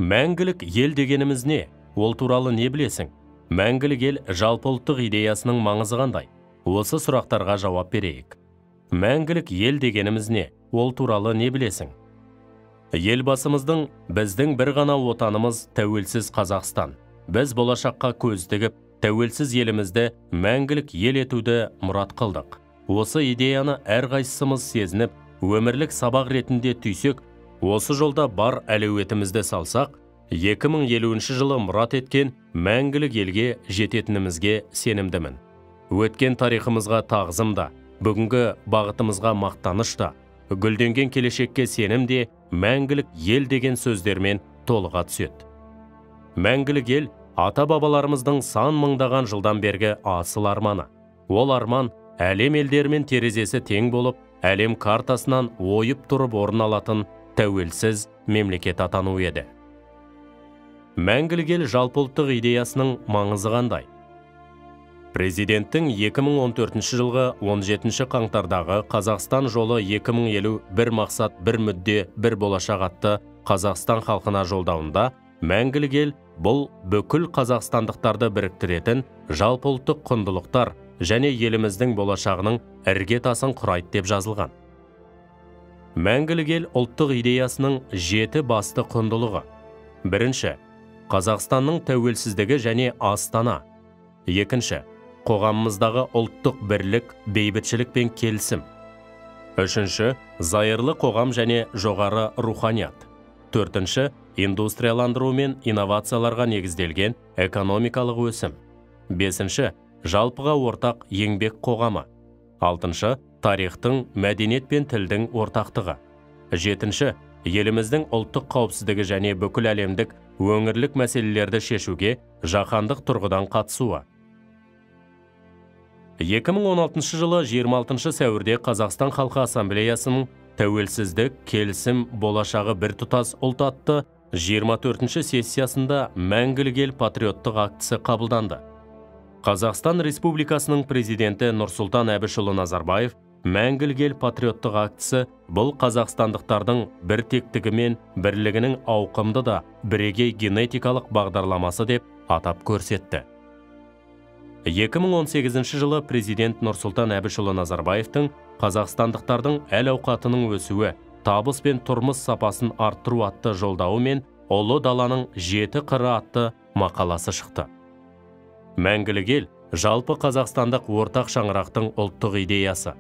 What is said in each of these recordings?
Мәңгілік ел дегеніміз не? Ол туралы не білесің? Мәңгілік ел жалпыұлттық идеясының маңызы қандай? Осы сұрақтарға жауап берейік. Мәңгілік ел дегеніміз не? Ол туралы не білесің? Елбасымыздың біздің бір ғана отанымыз тәуелсіз Қазақстан. Біз болашаққа көз тігіп, тәуелсіз елімізді мәңгілік ел етуді мұрат қылдық. Осы идеяны әрқайсымыз сезініп, өмірлік сабақ ретінде түйсек, осы жолда бар әлеуетімізді салсақ, 2050 жылы мұрат еткен мәңгілік елге жететінімізге сенімдімін. Өткен тарихымызға тағзым да, бүгінгі бағытымызға мақтаныш та, гүлденген келешекке сенім де мәңгілік ел деген сөздермен толыға түседі. Мәңгілік ел ата-бабаларымыздың сан мыңдаған жылдан бергі асыл арманы. Ол арман әлем елдерімен терезесі тең болып, әлем картасынан ойып тұрып орын алатын тәуелсіз мемлекет атану еді. Мәңгілік ел жалпыұлттық идеясының маңызы қандай? Президенттің 2014 жылғы 17 қаңтардағы Қазақстан жолы 2050 бір мақсат, бір мүдде, бір болашақ атты Қазақстан халқына жолдауында мәңгілік ел бұл бүкіл қазақстандықтарды біріктіретін жалпыұлттық құндылықтар және еліміздің болашағының іргетасын құрайды деп жазылған. Мәңгілік ел ұлттық идеясының 7 басты құндылығы. Бірінші, Қазақстанның тәуелсіздігі және астана. Екінші, қоғамымыздағы ұлттық бірлік, бейбітшілік пен келісім. Үшінші, зайырлы қоғам және жоғары руханият. Төртінші, индустрияландыру мен инновацияларға негізделген экономикалық өсім. Бесінші, жалпыға ортақ еңбек қоғамы. Алтыншы, тарихтың, мәдениет пен тілдің ортақтығы. Жетінші, еліміздің ұлттық қауіпсіздігі және бүкіл әлемдік өңірлік мәселелерді шешуге жаһандық тұрғыдан қатысуы. 2016 жылы 26 сәуірде Қазақстан Халқы Ассамблеясының тәуелсіздік, келісім, болашағы біртұтас ұлт атты 24 сессиясында мәңгілік ел патриоттық актісі қабылданды. Қазақстан Республикасының президенті Нұрсұлтан Әбішұлы Назарбаев мәңгілік ел патриоттық актісі бұл қазақстандықтардың біртектігі мен бірлігінің ауқымды да бірегей генетикалық бағдарламасы деп атап көрсетті. 2018 жылы президент Нұрсұлтан Әбішұлы Назарбаевтың қазақстандықтардың әл-ауқатының өсуі, табыс пен тұрмыс сапасын арттыру атты жолдауы мен ұлы даланың 7 қыры атты мақаласы шықты. Мәңгілік ел жалпы қазақстандық ортақ шаңырақтың ұлттық идеясы,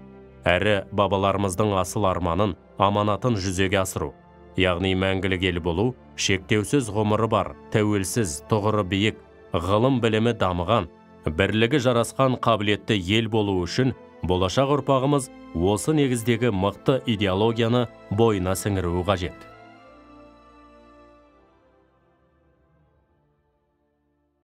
әрі бабаларымыздың асыл арманын, аманатын жүзеге асыру. Яғни мәңгілік ел болу, шектеусіз ғұмыры бар, тәуелсіз, тұғыры биік, ғылым білімі дамыған, бірлігі жарасқан қабілетті ел болу үшін болашақ ұрпағымыз осы негіздегі мықты идеологияны бойына сіңіруі қажет.